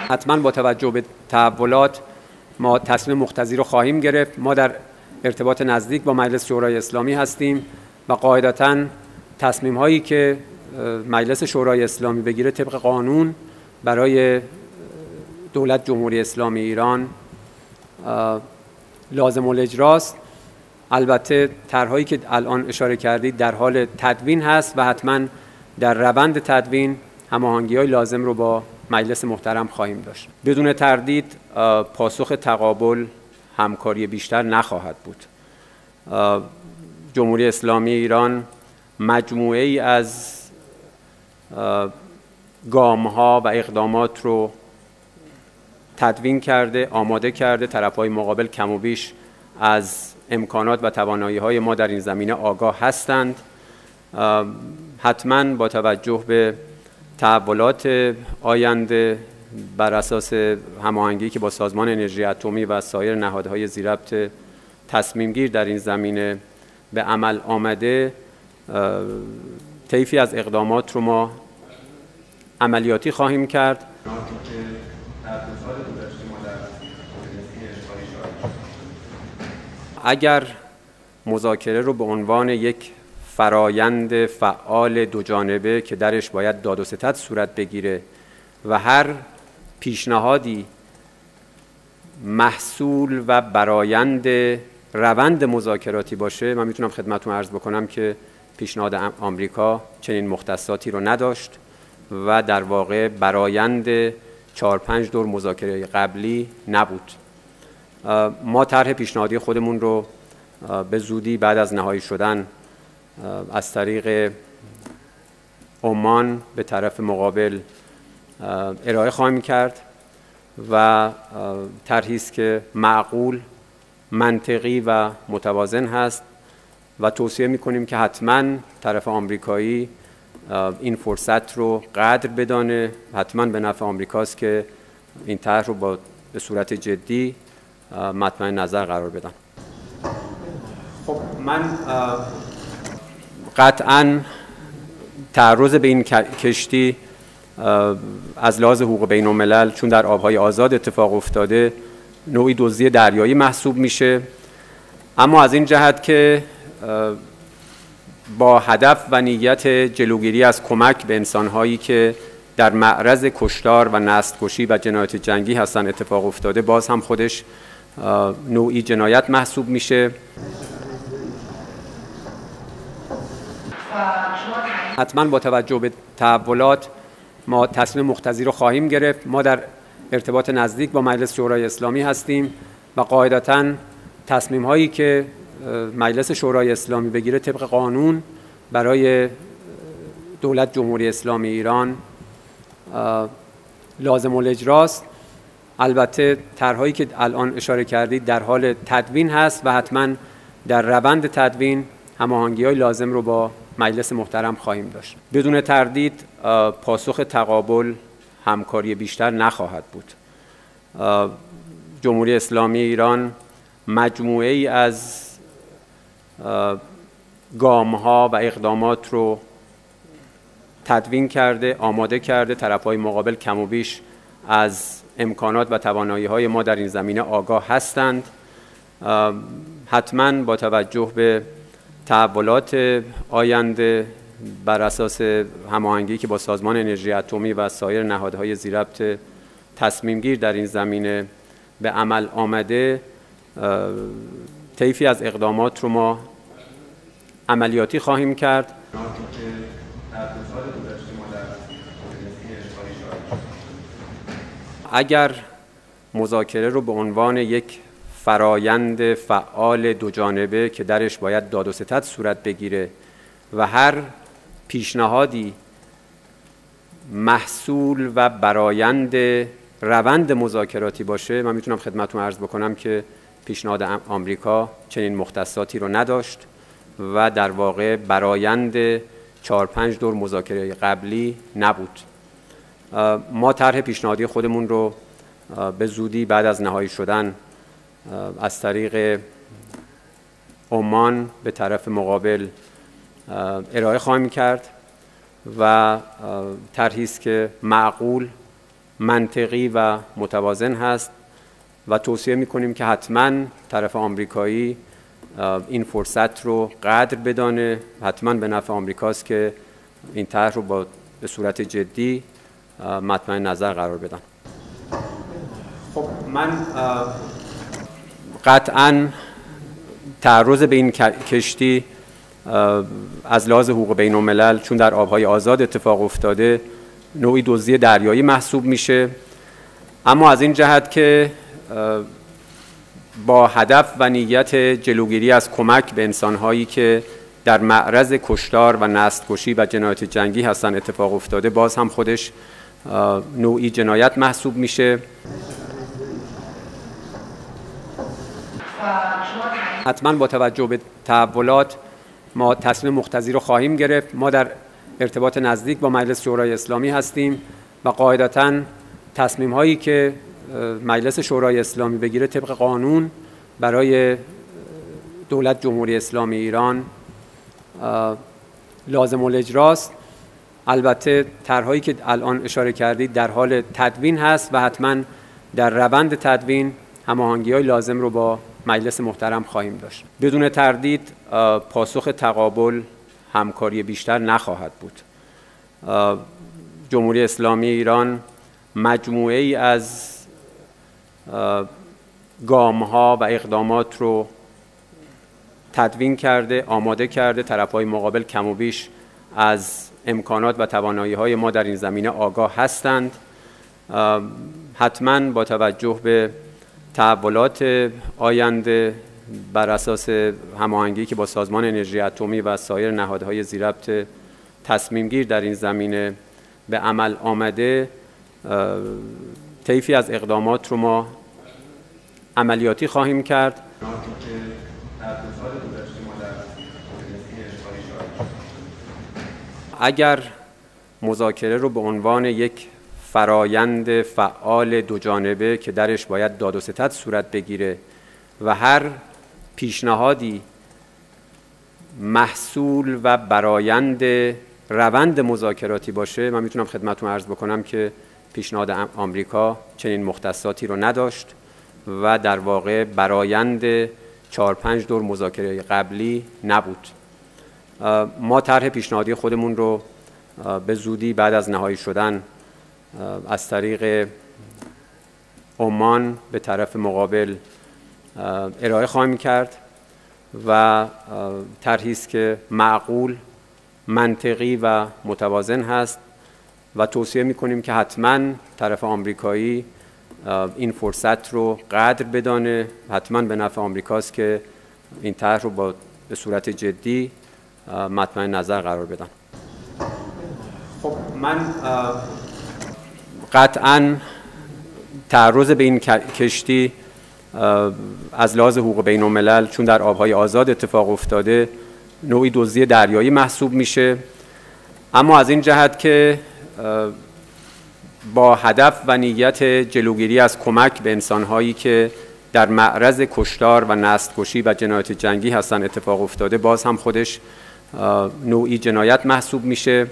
حتما با توجه به تحولات ما تصمیم مقتضی رو خواهیم گرفت. ما در ارتباط نزدیک با مجلس شورای اسلامی هستیم و قاعدتاً تصمیم هایی که مجلس شورای اسلامی بگیره طبق قانون برای دولت جمهوری اسلامی ایران لازم الاجراست. البته طرحهایی که الان اشاره کردید در حال تدوین هست و حتما در روند تدوین هماهنگی‌های لازم رو با مجلس محترم خواهیم داشت. بدون تردید پاسخ تقابل همکاری بیشتر نخواهد بود. جمهوری اسلامی ایران مجموعه ای از گام‌ها و اقدامات رو تدوین کرده، آماده کرده. طرف‌های مقابل کم و بیش از امکانات و توانایی‌های ما در این زمینه آگاه هستند. حتما با توجه به تحولات آینده بر اساس هماهنگی که با سازمان انرژی اتمی و سایر نهادهای ذی‌ربط تصمیم گیر در این زمینه به عمل آمده، طیفی از اقدامات رو ما عملیاتی خواهیم کرد. اگر مذاکره رو به عنوان یک فرایند فعال دوجانبه که درش باید داد و ستد صورت بگیره و هر پیشنهادی محصول و برآیند روند مذاکراتی باشه، من میتونم خدمتتون عرض بکنم که پیشنهاد آمریکا چنین مختصاتی رو نداشت و در واقع برآیند 4-5 دور مذاکره قبلی نبود. ما طرح پیشنهادی خودمون رو به زودی بعد از نهایی شدن از طریق عمان به طرف مقابل ارائه خواهیم کرد و طرحی است که معقول، منطقی و متوازن هست و توصیه می‌کنیم که حتما طرف آمریکایی این فرصت رو قدر بدانه. حتما به نفع آمریکاست که این طرح رو به صورت جدی مطمع نظر قرار بدن. خب من قطعاً تعرض به این کشتی از لحاظ حقوق بین الملل چون در آبهای آزاد اتفاق افتاده نوعی دزدی دریایی محسوب میشه، اما از این جهت که با هدف و نیت جلوگیری از کمک به انسانهایی که در معرض کشتار و نسل‌کشی و جنایات جنگی هستن اتفاق افتاده، باز هم خودش نوعی جنایت محسوب میشه. حتما با توجه به تحولات ما تصمیم مقتضی رو خواهیم گرفت. ما در ارتباط نزدیک با مجلس شورای اسلامی هستیم و قاعدتاً تصمیم هایی که مجلس شورای اسلامی بگیره طبق قانون برای دولت جمهوری اسلامی ایران لازم الاجراست. البته طرحهایی که الان اشاره کردید در حال تدوین هست و حتما در روند تدوین هماهنگی‌های لازم رو با مجلس محترم خواهیم داشت. بدون تردید پاسخ تقابل همکاری بیشتر نخواهد بود. جمهوری اسلامی ایران مجموعه ای از گام‌ها و اقدامات رو تدوین کرده، آماده کرده. طرف‌های مقابل کم و بیش از امکانات و توانایی‌های ما در این زمینه آگاه هستند. حتما با توجه به تحولات آینده بر اساس هماهنگی که با سازمان انرژی اتمی و سایر نهادهای ذی‌ربط تصمیم گیر در این زمینه به عمل آمده، طیفی از اقدامات رو ما عملیاتی خواهیم کرد. اگر مذاکره رو به عنوان یک فرایند فعال دوجانبه که درش باید داد و ستد صورت بگیره و هر پیشنهادی محصول و برآیند روند مذاکراتی باشه، من میتونم خدمتتون عرض بکنم که پیشنهاد آمریکا چنین مختصاتی رو نداشت و در واقع برآیند 4-5 دور مذاکره قبلی نبود. ما طرح پیشنهادی خودمون رو به زودی بعد از نهایی شدن از طریق عمان به طرف مقابل ارائه خواهیم کرد و طرحی است که معقول، منطقی و متوازن هست و توصیه میکنیم که حتما طرف آمریکایی این فرصت رو قدر بدانه. حتما به نفع آمریکاست که این طرح رو به صورت جدی مطمع نظر قرار بدن. خب من قطعاً تعرض به این کشتی از لحاظ حقوق بین الملل چون در آبهای آزاد اتفاق افتاده نوعی دزدی دریایی محسوب میشه، اما از این جهت که با هدف و نیت جلوگیری از کمک به انسانهایی که در معرض کشتار و نسل‌کشی و جنایت جنگی هستن اتفاق افتاده، باز هم خودش نوعی جنایت محسوب میشه. حتما با توجه به تحولات ما تصمیم مقتضی رو خواهیم گرفت. ما در ارتباط نزدیک با مجلس شورای اسلامی هستیم و قاعدتاً تصمیم هایی که مجلس شورای اسلامی بگیره طبق قانون برای دولت جمهوری اسلامی ایران لازم الاجراست. البته طرح‌هایی که الان اشاره کردید در حال تدوین هست و حتما در روند تدوین هماهنگی‌های لازم رو با مجلس محترم خواهیم داشت. بدون تردید پاسخ تقابل همکاری بیشتر نخواهد بود. جمهوری اسلامی ایران مجموعه ای از گام‌ها و اقدامات رو تدوین کرده، آماده کرده. طرف‌های مقابل کم و بیش از امکانات و توانایی‌های ما در این زمینه آگاه هستند. حتما با توجه به تحولات آینده بر اساس هماهنگی که با سازمان انرژی اتمی و سایر نهادهای ذی‌ربط تصمیم گیر در این زمینه به عمل آمده، طیفی از اقدامات رو ما عملیاتی خواهیم کرد. اگر مذاکره رو به عنوان یک فرایند فعال دو جانبه که درش باید داد و ستد صورت بگیره و هر پیشنهادی محصول و برآیند روند مذاکراتی باشه، من میتونم خدمتتون عرض بکنم که پیشنهاد آمریکا چنین مختصاتی رو نداشت و در واقع برآیند 4-5 دور مذاکره قبلی نبود. ما طرح پیشنهادی خودمون رو به زودی بعد از نهایی شدن از طریق عمان به طرف مقابل ارائه خواهیم کرد و طرحی است که معقول، منطقی و متوازن هست و توصیه میکنیم که حتما طرف آمریکایی این فرصت رو قدر بدانه. حتما به نفع آمریکاست که این طرح رو به صورت جدی مطمع نظر قرار بدن. خب من قطعاً تعرض به این کشتی از لحاظ حقوق بین الملل چون در آبهای آزاد اتفاق افتاده نوعی دزدی دریایی محسوب میشه، اما از این جهت که با هدف و نیت جلوگیری از کمک به انسانهایی که در معرض کشتار و نسل‌کشی و جنایت جنگی هستن اتفاق افتاده، باز هم خودش نوعی جنایت محسوب میشه.